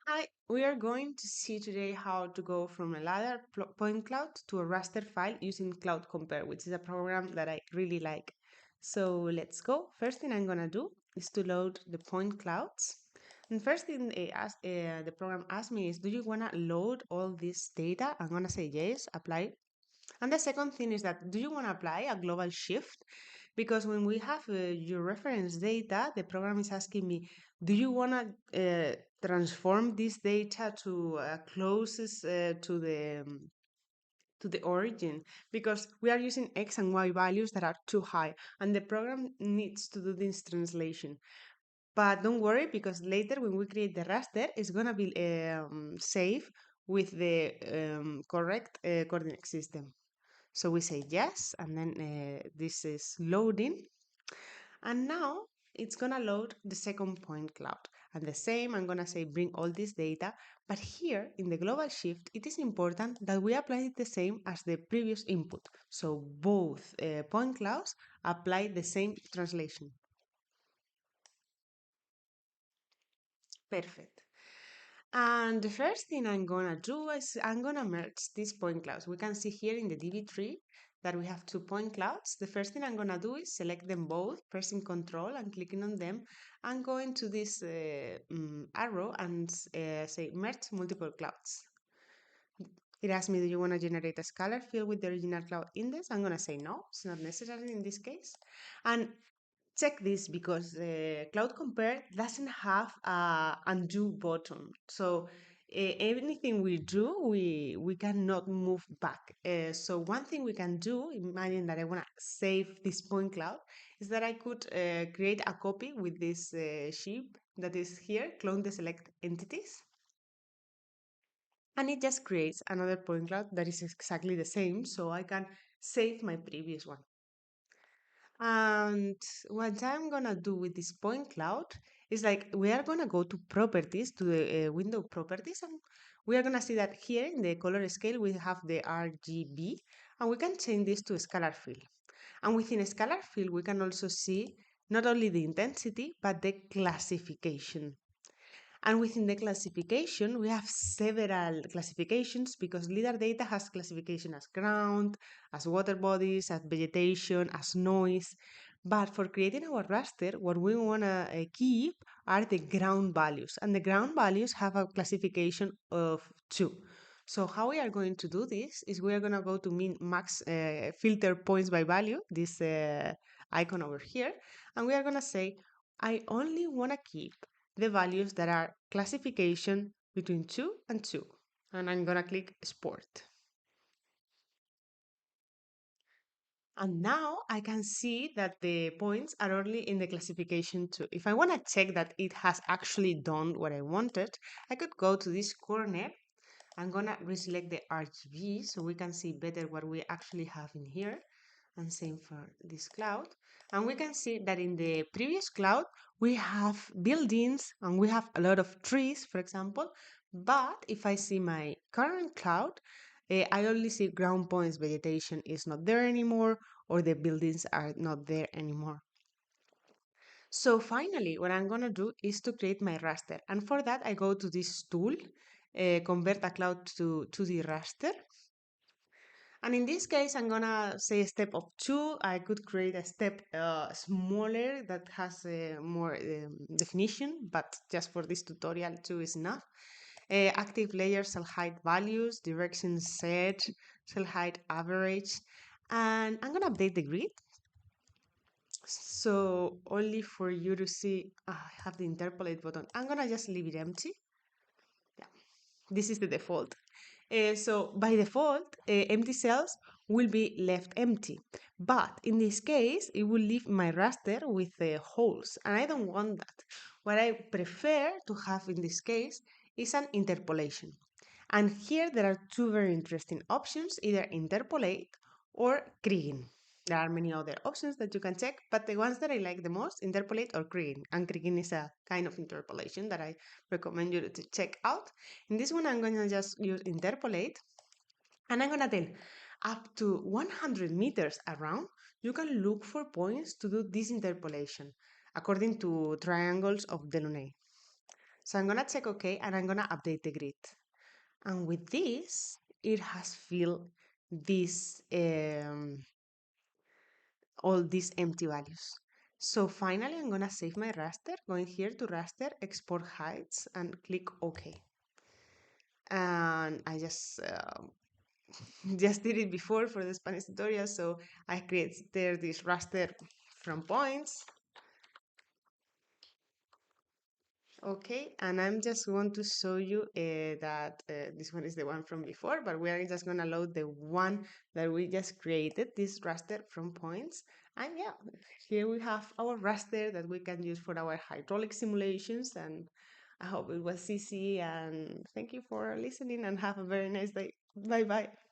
Hi, we are going to see today how to go from a ladder point cloud to a raster file using Cloud Compare, which is a program that I really like. So let's go. First thing I'm gonna do is to load the point clouds. And first thing the program asked me is, do you wanna load all this data? I'm gonna say yes, apply. And the second thing is that, do you wanna apply a global shift? Because when we have your reference data, the program is asking me, do you want to transform this data to closest to the origin? Because we are using x and y values that are too high, and the program needs to do this translation. But don't worry, because later when we create the raster, it's gonna be safe with the correct coordinate system. So we say yes, and then this is loading. And now it's gonna load the second point cloud. And the same, I'm gonna say bring all this data, but here in the global shift, it is important that we apply it the same as the previous input. So both point clouds apply the same translation. Perfect. And the first thing I'm gonna do is I'm gonna merge these point clouds. We can see here in the DB tree that we have two point clouds. The first thing I'm gonna do is select them both, pressing Control and clicking on them, and going to this arrow and say merge multiple clouds. It asks me, do you want to generate a scalar field with the original cloud index? I'm gonna say no, it's not necessary in this case. And check this, because Cloud Compare doesn't have a undo button. So anything we do, we cannot move back. So one thing we can do, imagine that I want to save this point cloud, is that I could create a copy with this sheep that is here, clone the select entities, and it just creates another point cloud that is exactly the same, so I can save my previous one. And what I'm gonna do with this point cloud is like we are gonna go to properties, to the window properties, and we are gonna see that here in the color scale we have the RGB, and we can change this to a scalar field. And within a scalar field, we can also see not only the intensity but the classification. And within the classification, we have several classifications, because LIDAR data has classification as ground, as water bodies, as vegetation, as noise. But for creating our raster, what we want to keep are the ground values. And the ground values have a classification of two. So how we are going to do this is we are going to go to min max filter points by value, this icon over here. And we are going to say, I only want to keep the values that are classification between 2 and 2. And I'm gonna click Sport. And now I can see that the points are only in the classification 2. If I want to check that it has actually done what I wanted, I could go to this corner. I'm gonna reselect the RGB so we can see better what we actually have in here. And same for this cloud. And we can see that in the previous cloud, we have buildings and we have a lot of trees, for example. But if I see my current cloud, I only see ground points, vegetation is not there anymore, or the buildings are not there anymore. So finally, what I'm gonna do is to create my raster. And for that, I go to this tool, convert a cloud to 2D raster. And in this case, I'm gonna say a step of 2. I could create a step smaller that has more definition, but just for this tutorial, 2 is enough. Active layer shall hide values, direction set, shall hide average. And I'm gonna update the grid. So only for you to see, I have the interpolate button. I'm gonna just leave it empty. Yeah, this is the default. So by default, empty cells will be left empty. But in this case, it will leave my raster with holes, and I don't want that. What I prefer to have in this case is an interpolation. And here there are two very interesting options, either interpolate or kriging. There are many other options that you can check, but the ones that I like the most, interpolate or kriging. And kriging is a kind of interpolation that I recommend you to check out. In this one, I'm going to just use interpolate, and I'm going to tell up to 100 meters around, you can look for points to do this interpolation according to triangles of Delaunay. So I'm gonna check OK and I'm gonna update the grid. And with this, it has filled this all these empty values. So finally, I'm gonna save my raster, going here to raster, export heights, and click OK. And I just just did it before for the Spanish tutorial, so I created there this raster from points. Okay, and I'm just going to show you that this one is the one from before, but we are just going to load the one that we just created, this raster from points. And yeah, here we have our raster that we can use for our hydraulic simulations. And I hope it was easy. And thank you for listening and have a very nice day. Bye bye.